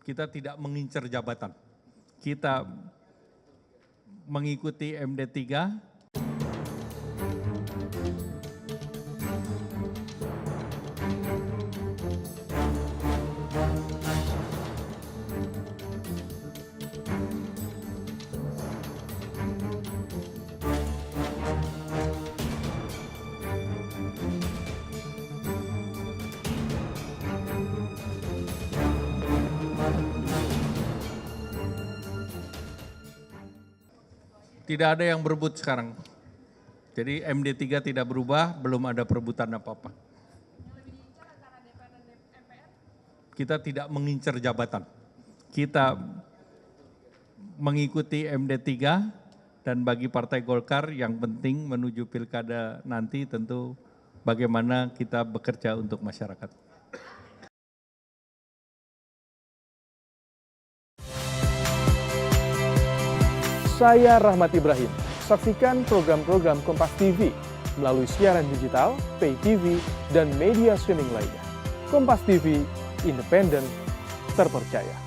Kita tidak mengincar jabatan. Kita mengikuti MD3. Tidak ada yang berebut sekarang. Jadi MD3 tidak berubah, belum ada perebutan apa-apa. Kita tidak mengincar jabatan. Kita mengikuti MD3 dan bagi Partai Golkar yang penting menuju pilkada nanti tentu bagaimana kita bekerja untuk masyarakat. Saya Rahmat Ibrahim. Saksikan program-program Kompas TV melalui siaran digital, pay TV, dan media streaming lainnya. Kompas TV, independen, terpercaya.